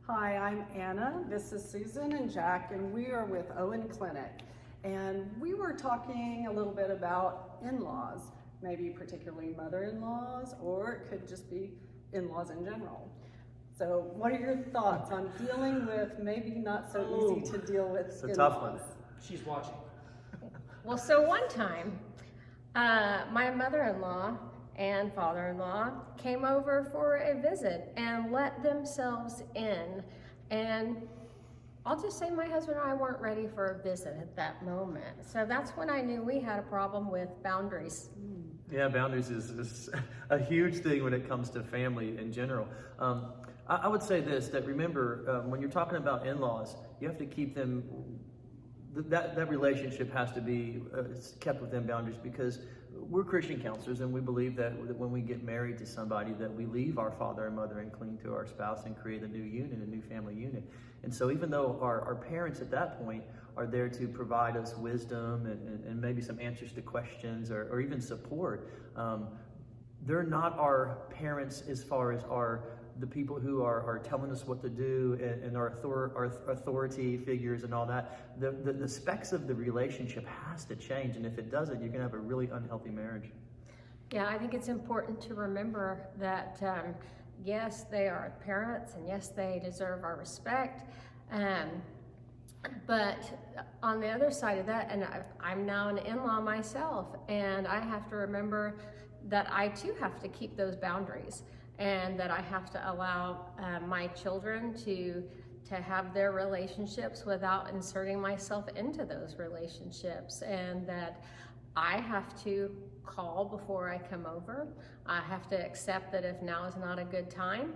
Hi, I'm Anna. This is Susan and Jack, and we are with Owen Clinic. And we were talking a little bit about in-laws, maybe particularly mother-in-laws, or it could just be in-laws in general. So what are your thoughts on dealing with maybe not so easy to deal with it's a in-laws? tough one. She's watching. Well, so one time, my mother-in-law and father-in-law came over for a visit and let themselves in. And I'll just say my husband and I weren't ready for a visit at that moment. So that's when I knew we had a problem with boundaries. Yeah, boundaries is a huge thing when it comes to family in general. I would say this, that remember, when you're talking about in-laws, you have to keep them, that relationship has to be kept within boundaries, because we're Christian counselors and we believe that when we get married to somebody that we leave our father and mother and cling to our spouse and create a new unit, a new family unit. And so even though our parents at that point are there to provide us wisdom and maybe some answers to questions or even support, they're not our parents as far as the people who are telling us what to do and our authority figures and all that. The specs of the relationship has to change, and if it doesn't, you're going to have a really unhealthy marriage. Yeah, I think it's important to remember that, yes, they are parents, and yes, they deserve our respect. But on the other side of that, and I'm now an in-law myself, and I have to remember that I too have to keep those boundaries, and that I have to allow my children to have their relationships without inserting myself into those relationships, and that I have to call before I come over. I have to accept that if now is not a good time,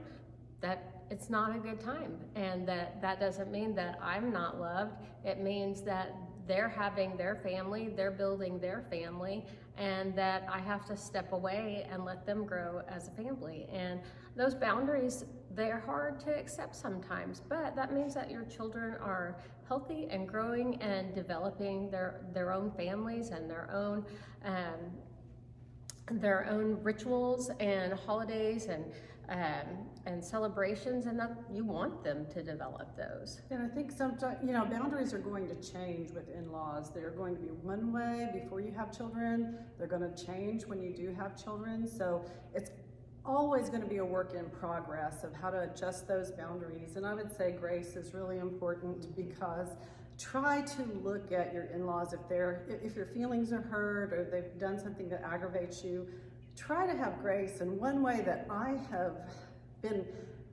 that it's not a good time, and that doesn't mean that I'm not loved. It means that they're having their family, they're building their family, and that I have to step away and let them grow as a family. And those boundaries, they're hard to accept sometimes, but that means that your children are healthy and growing and developing their own families and their own rituals and holidays and celebrations, and that you want them to develop those. And I think sometimes, boundaries are going to change with in-laws. They're going to be one way before you have children. They're going to change when you do have children. So it's always going to be a work in progress of how to adjust those boundaries. And I would say grace is really important, because try to look at your in-laws if your feelings are hurt or they've done something that aggravates you. Try to have grace, and one way that I have been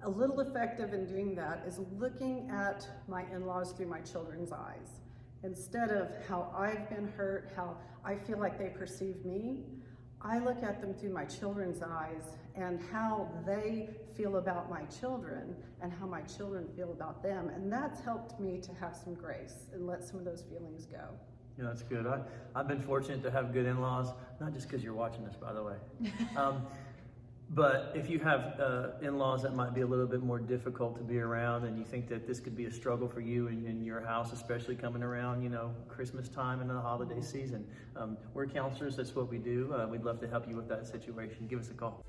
a little effective in doing that is looking at my in-laws through my children's eyes. Instead of how I've been hurt, how I feel like they perceive me, I look at them through my children's eyes and how they feel about my children and how my children feel about them. And that's helped me to have some grace and let some of those feelings go. Yeah, that's good. I've been fortunate to have good in-laws, not just because you're watching this, by the way. But if you have in-laws that might be a little bit more difficult to be around, and you think that this could be a struggle for you in your house, especially coming around, Christmas time and the holiday season, we're counselors. That's what we do. We'd love to help you with that situation. Give us a call.